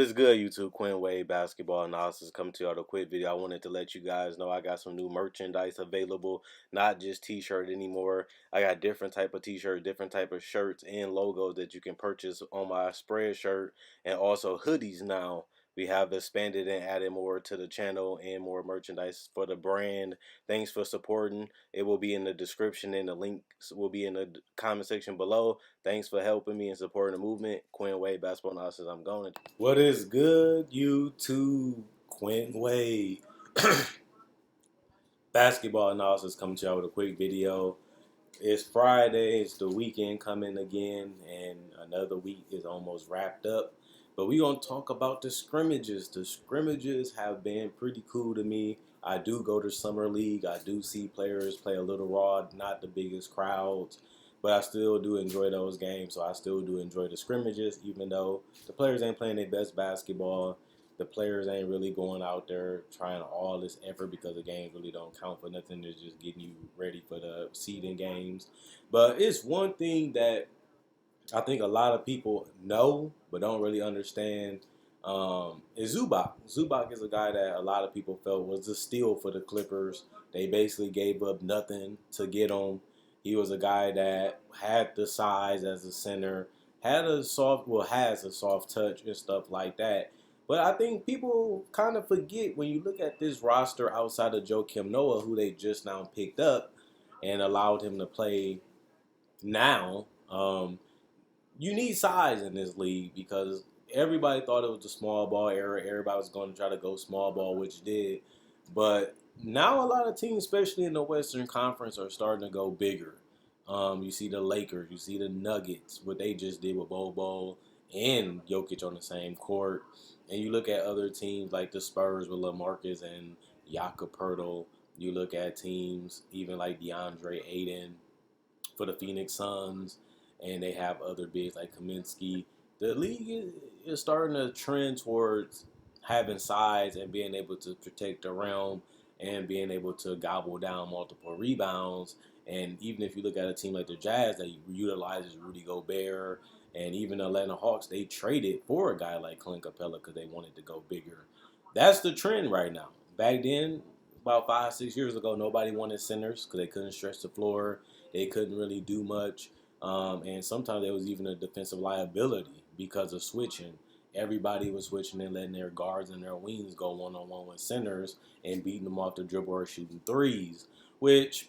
is good, YouTube? Quinn Wade Basketball Analysis coming to you with a quick video. I wanted to let you guys know I got some new merchandise available, not just t-shirt anymore. I got different type of t-shirt, different type of shirts and logos that you can purchase on my spread shirt, and also hoodies now. We have expanded and added more to the channel and more merchandise for the brand. Thanks for supporting. It will be in the description and the links will be in the comment section below. Thanks for helping me and supporting the movement. Quinn Wade Basketball Analysis. I'm going. What is good, YouTube? Quinn Wade Basketball Analysis coming to y'all with a quick video. It's Friday. It's the weekend coming again, and another week is almost wrapped up. But we're going to talk about the scrimmages. The scrimmages have been pretty cool to me. I do go to Summer League. I do see players play a little raw, not the biggest crowds. But I still do enjoy those games, so I still do enjoy the scrimmages, even though the players ain't playing their best basketball. The players ain't really going out there trying all this effort because the games really don't count for nothing. They're just getting you ready for the seeding games. But it's one thing that I think a lot of people know but don't really understand is Zubac. Zubac is a guy that a lot of people felt was a steal for the Clippers. They basically gave up nothing to get him. He was a guy that had the size as a center, has a soft touch and stuff like that. But I think people kind of forget when you look at this roster outside of Joakim Noah, who they just now picked up and allowed him to play now. You need size in this league because everybody thought it was the small ball era. Everybody was going to try to go small ball, which did. But now a lot of teams, especially in the Western Conference, are starting to go bigger. You see the Lakers, you see the Nuggets, what they just did with Bobo and Jokic on the same court. And you look at other teams like the Spurs with LaMarcus and Jakob Poeltl. You look at teams even like DeAndre Ayton for the Phoenix Suns, and they have other bigs like Kaminsky. The league is starting to trend towards having size and being able to protect the rim and being able to gobble down multiple rebounds. And even if you look at a team like the Jazz that utilizes Rudy Gobert, and even the Atlanta Hawks, they traded for a guy like Clint Capella because they wanted to go bigger. That's the trend right now. Back then, about 5, 6 years ago, nobody wanted centers because they couldn't stretch the floor. They couldn't really do much. And sometimes there was even a defensive liability because of switching. Everybody was switching and letting their guards and their wings go one-on-one with centers and beating them off the dribble or shooting threes, which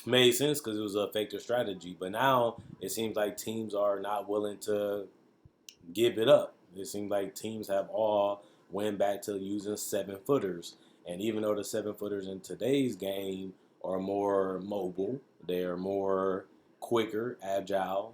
made sense because it was an effective strategy. But now it seems like teams are not willing to give it up. It seems like teams have all went back to using 7-footers. And even though the 7-footers in today's game are more mobile, they're more quicker, agile,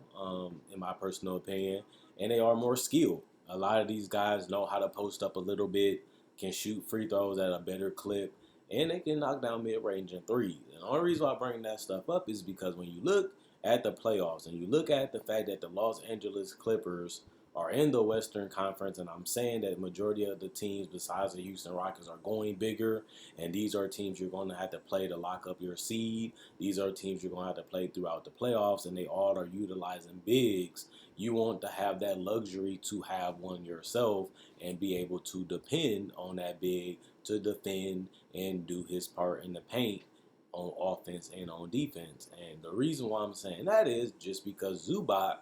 in my personal opinion, and they are more skilled. A lot of these guys know how to post up a little bit, can shoot free throws at a better clip, and they can knock down mid-range and threes. And the only reason why I bring that stuff up is because when you look at the playoffs and you look at the fact that the Los Angeles Clippers are in the Western Conference, and I'm saying that the majority of the teams besides the Houston Rockets are going bigger, and these are teams you're going to have to play to lock up your seed. These are teams you're going to have to play throughout the playoffs, and they all are utilizing bigs. You want to have that luxury to have one yourself and be able to depend on that big to defend and do his part in the paint on offense and on defense. And the reason why I'm saying that is just because Zubac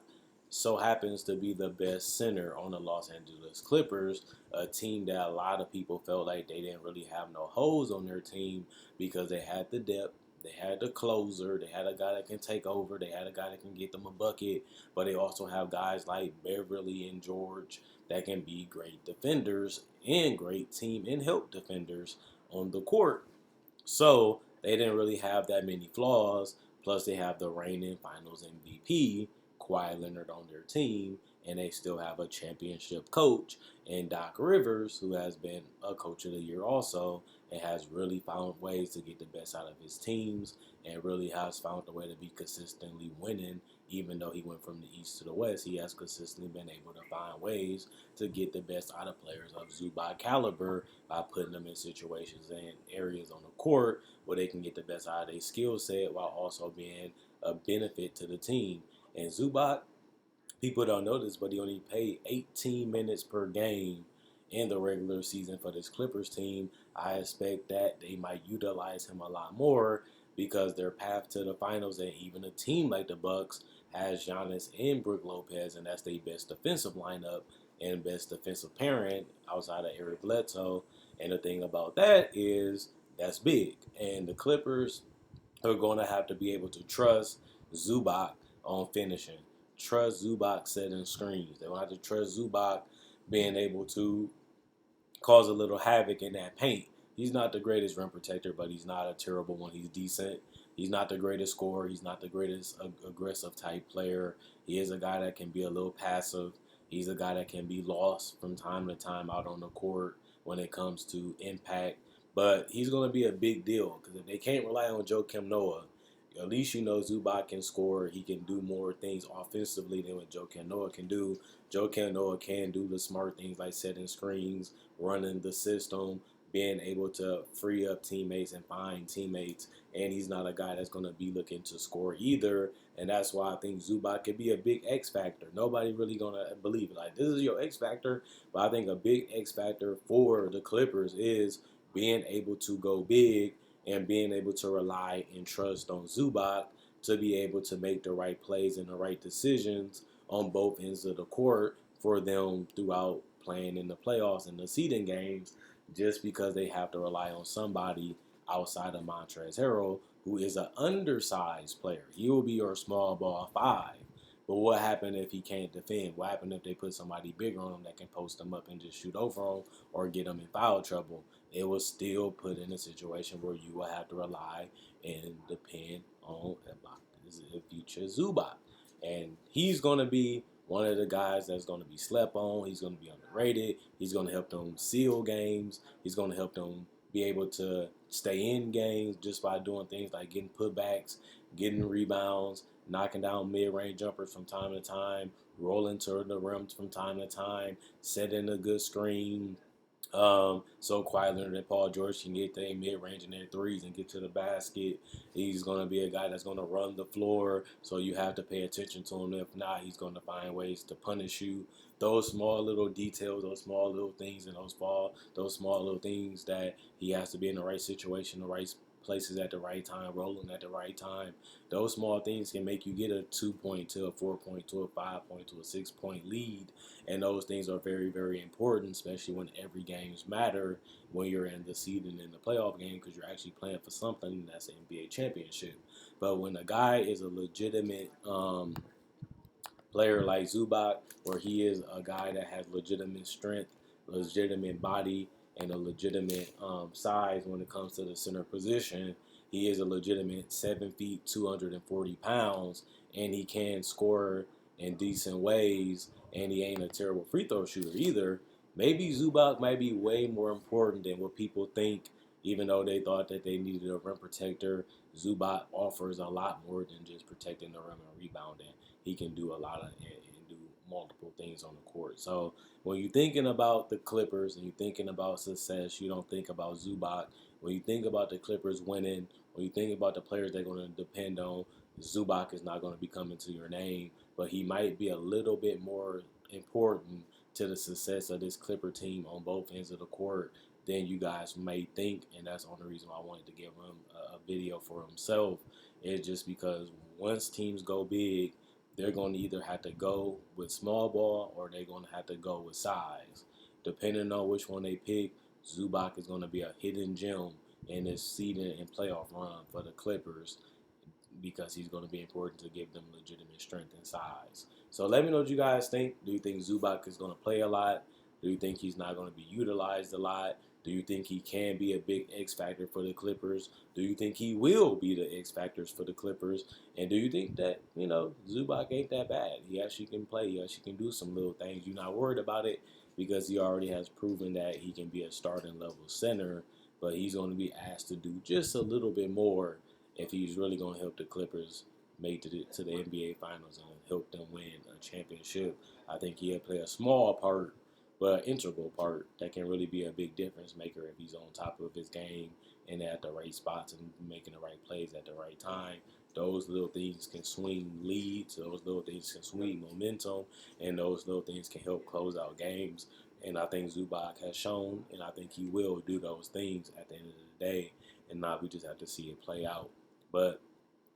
so happens to be the best center on the Los Angeles Clippers, a team that a lot of people felt like they didn't really have no holes on their team because they had the depth, they had the closer, they had a guy that can take over, they had a guy that can get them a bucket, but they also have guys like Beverly and George that can be great defenders and great team and help defenders on the court. So they didn't really have that many flaws. Plus, they have the reigning Finals MVP, Kawhi Leonard, on their team, and they still have a championship coach in Doc Rivers, who has been a coach of the year also, and has really found ways to get the best out of his teams, and really has found a way to be consistently winning. Even though he went from the East to the West, he has consistently been able to find ways to get the best out of players of Zubac caliber by putting them in situations and areas on the court where they can get the best out of their skill set while also being a benefit to the team. And Zubac, people don't know this, but he only played 18 minutes per game in the regular season for this Clippers team, I expect that they might utilize him a lot more because their path to the finals and even a team like the Bucks has Giannis and Brook Lopez, and that's their best defensive lineup and best defensive pairing outside of Eric Bledsoe. And the thing about that is that's big. And the Clippers are going to have to be able to trust Zubac on finishing. Trust Zubac setting screens. They're going to have to trust Zubac being able to cause a little havoc in that paint. He's not the greatest rim protector, but he's not a terrible one. He's decent. He's not the greatest scorer. He's not the greatest aggressive type player. He is a guy that can be a little passive. He's a guy that can be lost from time to time out on the court when it comes to impact. But he's going to be a big deal because if they can't rely on Joakim Noah, at least you know Zubac can score. He can do more things offensively than what Joakim Noah can do. Joakim Noah can do the smart things like setting screens, running the system, being able to free up teammates and find teammates. And he's not a guy that's going to be looking to score either. And that's why I think Zubac could be a big X factor. Nobody really going to believe it. Like, this is your X factor. But I think a big X factor for the Clippers is being able to go big and being able to rely and trust on Zubac to be able to make the right plays and the right decisions on both ends of the court for them throughout playing in the playoffs and the seeding games, just because they have to rely on somebody outside of Montrezl Harrell, who is an undersized player. He will be your small ball five. But what happened if he can't defend? What happened if they put somebody bigger on him that can post him up and just shoot over him or get him in foul trouble? It was still put in a situation where you will have to rely and depend on the future Zubac. And he's going to be one of the guys that's going to be slept on. He's going to be underrated. He's going to help them seal games. He's going to help them be able to stay in games just by doing things like getting putbacks, getting rebounds, knocking down mid-range jumpers from time to time, rolling to the rim from time to time, setting a good screen, so Kawhi Leonard and Paul George can get their mid-range and their threes and get to the basket. He's going to be a guy that's going to run the floor, so you have to pay attention to him. If not, he's going to find ways to punish you. Those small little details, those small little things, and those small little things that he has to be in the right situation, the right places at the right time, rolling at the right time. Those small things can make you get a 2-point to a 4-point to a 5-point to a 6-point lead. And those things are very, very important, especially when every games matter when you're in the seeding in the playoff game because you're actually playing for something that's an NBA championship. But when a guy is a legitimate player like Zubac, where he is a guy that has legitimate strength, legitimate body, and a legitimate size when it comes to the center position. He is a legitimate 7 feet, 240 pounds, and he can score in decent ways, and he ain't a terrible free throw shooter either. Maybe Zubac might be way more important than what people think, even though they thought that they needed a rim protector. Zubac offers a lot more than just protecting the rim and rebounding. He can do a lot of and do multiple things on the court. So when you're thinking about the Clippers and you're thinking about success, you don't think about Zubac. When you think about the Clippers winning, when you think about the players they're going to depend on, Zubac is not going to be coming to your name, but he might be a little bit more important to the success of this Clipper team on both ends of the court than you guys may think, and that's the only reason why I wanted to give him a video for himself. Is just because once teams go big, they're going to either have to go with small ball or they're going to have to go with size. Depending on which one they pick, Zubac is going to be a hidden gem in this season and playoff run for the Clippers because he's going to be important to give them legitimate strength and size. So let me know what you guys think. Do you think Zubac is going to play a lot? Do you think he's not going to be utilized a lot? Do you think he can be a big X factor for the Clippers? Do you think he will be the X factors for the Clippers? And do you think that, Zubac ain't that bad? He actually can play. He actually can do some little things. You're not worried about it because he already has proven that he can be a starting level center, but he's going to be asked to do just a little bit more if he's really going to help the Clippers make to the NBA Finals and help them win a championship. I think he'll play a small part, but an integral part that can really be a big difference maker if he's on top of his game and at the right spots and making the right plays at the right time. Those little things can swing leads, those little things can swing momentum, and those little things can help close out games. And I think Zubac has shown, and I think he will do those things at the end of the day. And now we just have to see it play out. But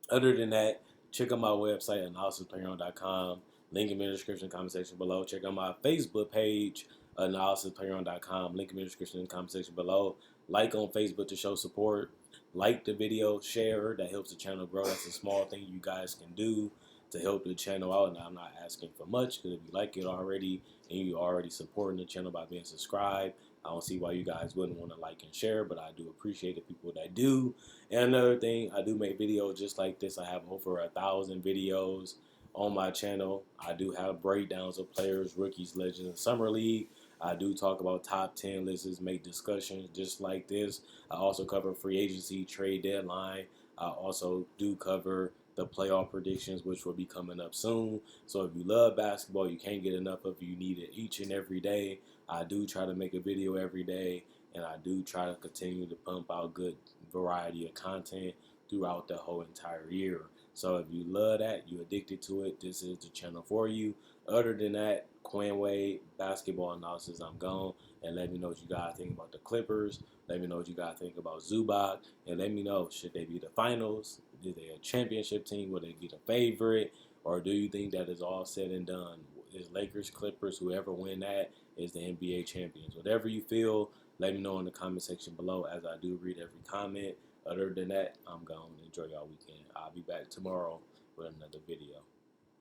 other than that, check out my website, analysisplayground.com. Link in the description, comment section below. Check out my Facebook page, analysisplayground.com. Link in the description, comment section below. Like on Facebook to show support. Like the video, share. That helps the channel grow. That's a small thing you guys can do to help the channel out. Now, I'm not asking for much because if you like it already and you already supporting the channel by being subscribed, I don't see why you guys wouldn't want to like and share, but I do appreciate the people that do. And another thing, I do make videos just like this. I have over 1,000 videos on my channel. I do have breakdowns of players, rookies, legends, and summer league. I do talk about top 10 lists, make discussions just like this. I also cover free agency, trade deadline. I also do cover the playoff predictions, which will be coming up soon. So if you love basketball, you can't get enough of it. You need it each and every day. I do try to make a video every day, and I do try to continue to pump out good variety of content throughout the whole entire year. So if you love that, you addicted to it, this is the channel for you. Other than that, Quinn Wade, basketball analysis, I'm gone. And let me know what you guys think about the Clippers. Let me know what you guys think about Zubac. And let me know, should they be the finals? Is they a championship team? Will they be the favorite? Or do you think that is all said and done? Is Lakers, Clippers, whoever win that is the NBA champions? Whatever you feel, let me know in the comment section below, as I do read every comment. Other than that, I'm gone. Enjoy y'all weekend. I'll be back tomorrow with another video.